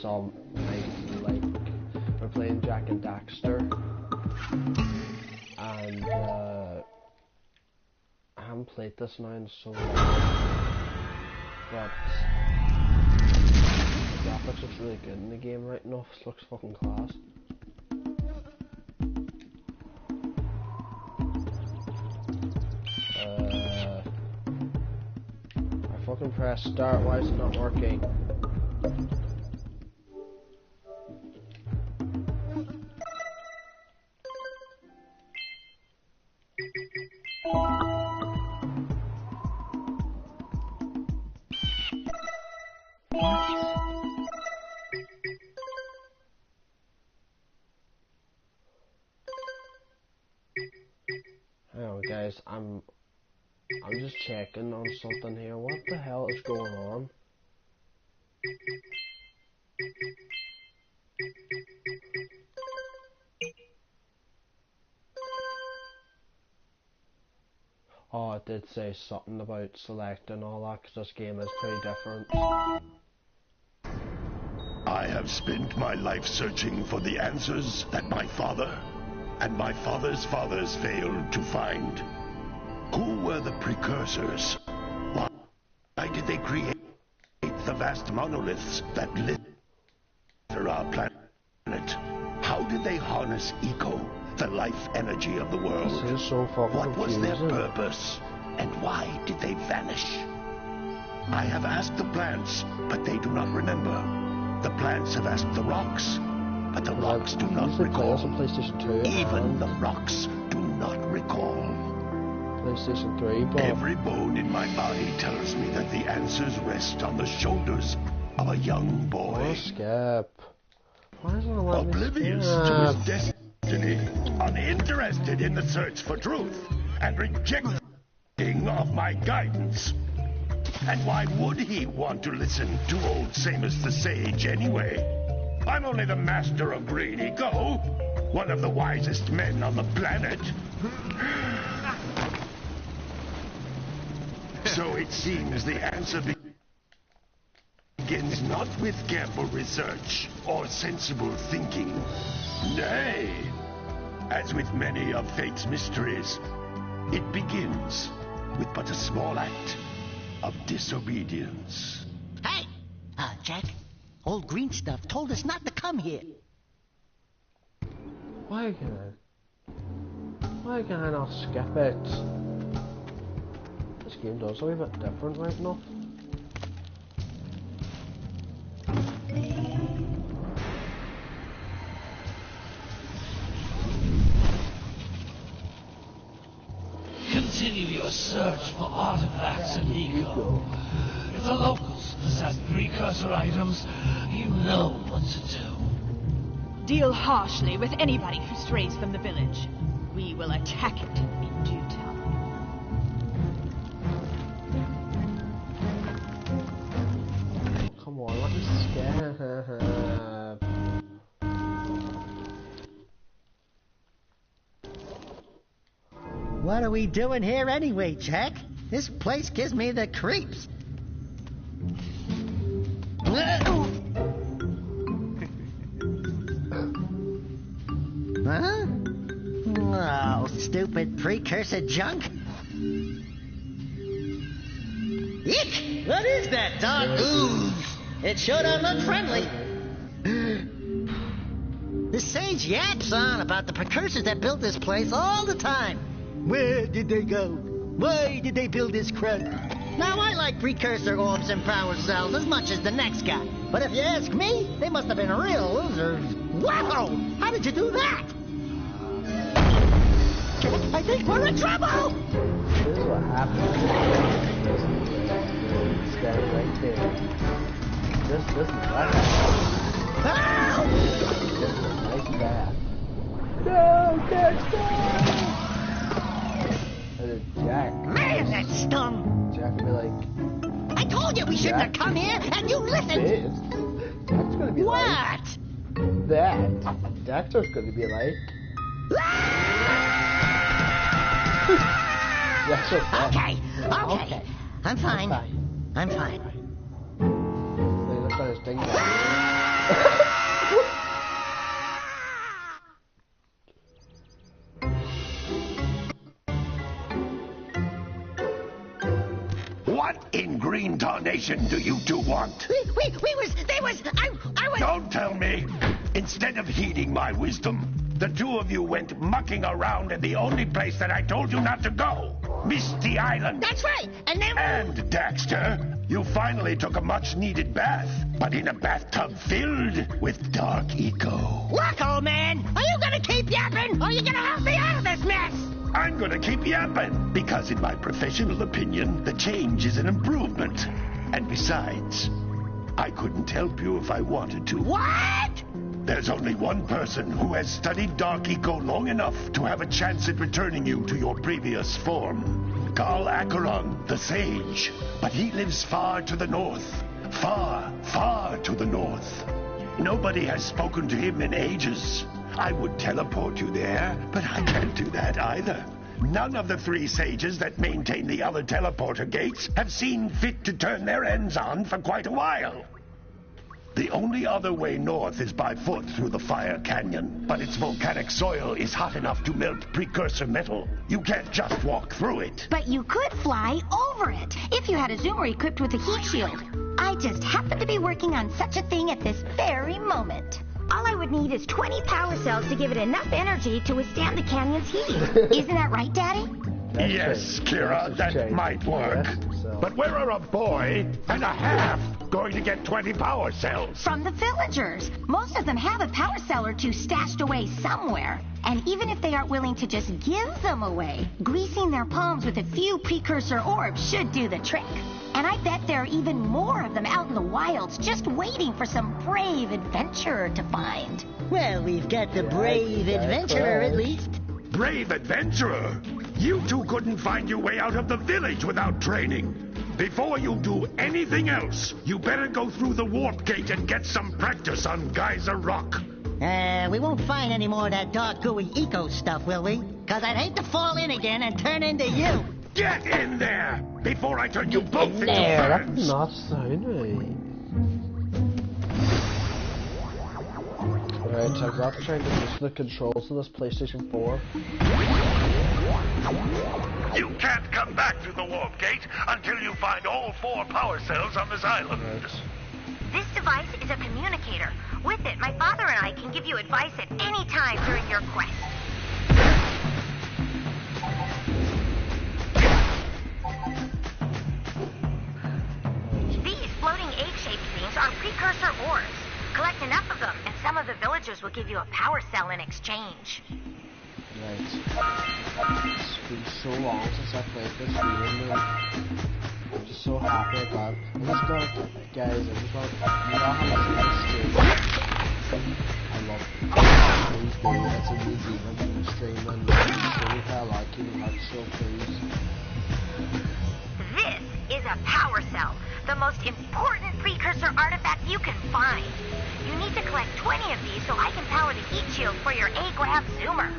guys, we're playing Jak and Daxter, and I haven't played this now in so long, but the graphics looks really good in the game right now. It looks fucking class. I fucking press start, why is it not working? Hang on guys, I'm just checking on something here. What the hell is going on? Oh, it did say something about select and all that, 'cause this game is pretty different. I have spent my life searching for the answers that my father and my father's fathers failed to find. Who were the precursors? Why did they create the vast monoliths that litter our planet? How did they harness eco, the life energy of the world? This is so fucking What was their confusing. purpose? And why did they vanish? I have asked the plants, but they do not remember. The plants have asked the rocks, but the rocks do not recall. PlayStation 2 Even and the rocks do not recall. PlayStation 3, but Every bone in my body tells me that the answers rest on the shoulders of a young boy. skip. Why isn't it letting me Oblivious skip? to his destiny, uninterested in the search for truth, and rejecting of my guidance. And why would he want to listen to old Samus the Sage anyway? I'm only the master of Green Eco, one of the wisest men on the planet. So it seems the answer begins not with careful research or sensible thinking. Nay, as with many of fate's mysteries, it begins with but a small act of disobedience. Hey! Jack, old green stuff told us not to come here. Why can I not skip it? This game does look a bit different right now. Continue your search for artifacts and eco. If the locals possess precursor items, you know what to do. Deal harshly with anybody who strays from the village. We will attack it in due time. Come on, let me skip. What are we doing here anyway, Jack? This place gives me the creeps. Huh? Oh, stupid precursor junk. Eek! What is that dark ooze? It sure don't look friendly. The sage yaps on about the precursors that built this place all the time. Where did they go? Why did they build this crud? Now, I like precursor orbs and power cells as much as the next guy. But if you ask me, they must have been real losers. Wow! How did you do that? I think we're in trouble! This is what happens. Stand right there. This is what happens. Ow! This is a nice bath. No, Dexter! And then Jack. Man, that stung! Jack would be like, I told you we shouldn't have come here, and you listened! this. Jack's gonna be like What? that. Dexter's gonna be like. Dexter's fine. Okay. Okay. I'm fine. I'm fine. So he looks on his thing. information do you two want? I was... Don't tell me. Instead of heeding my wisdom, the two of you went mucking around in the only place that I told you not to go. Misty Island. That's right, and then... And, Daxter, you finally took a much-needed bath, but in a bathtub filled with dark eco. Look, old man, are you gonna keep yapping, or are you gonna help me out of this mess? I'm gonna keep yapping, because in my professional opinion, the change is an improvement. And besides, I couldn't help you if I wanted to. What? There's only one person who has studied Dark Eco long enough to have a chance at returning you to your previous form. Carl Acheron, the Sage. But he lives far to the north. Far, far to the north. Nobody has spoken to him in ages. I would teleport you there, but I can't do that either. None of the three sages that maintain the other teleporter gates have seen fit to turn their ends on for quite a while. The only other way north is by foot through the Fire Canyon, but its volcanic soil is hot enough to melt precursor metal. You can't just walk through it. But you could fly over it, if you had a zoomer equipped with a heat shield. I just happen to be working on such a thing at this very moment. All I would need is 20 power cells to give it enough energy to withstand the canyon's heat. Isn't that right, Daddy? Yes, Kira, that might work. But where are a boy and a half going to get 20 power cells? From the villagers. Most of them have a power cell or two stashed away somewhere. And even if they aren't willing to just give them away, greasing their palms with a few precursor orbs should do the trick. And I bet there are even more of them out in the wilds just waiting for some brave adventurer to find. Well, we've got the brave adventurer at least. Brave adventurer? You two couldn't find your way out of the village without training. Before you do anything else, you better go through the warp gate and get some practice on Geyser Rock. We won't find any more of that dark gooey eco stuff, will we? Because I'd hate to fall in again and turn into you. Get in there before I turn you both into That's birds. not sound right. Right, so I've got to try and get used to the controls of this PlayStation 4. You can't come back through the warp gate until you find all 4 power cells on this island. Right. This device is a communicator. With it, my father and I can give you advice at any time during your quest. These floating egg-shaped things are precursor orbs. Collect enough of them, and some of the villagers will give you a power cell in exchange. Right. It's been so long since I played this game, and I'm just so happy about it. I just got, guys, I just want, you know how much I stream? I love these games. It's a New Zealand stream, and it's really how I like it, like so please. This is a power cell, the most important precursor artifact you can find. You need to collect 20 of these so I can power the heat shield for your A-Grab zoomer.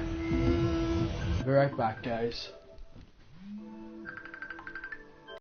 Be right back, guys.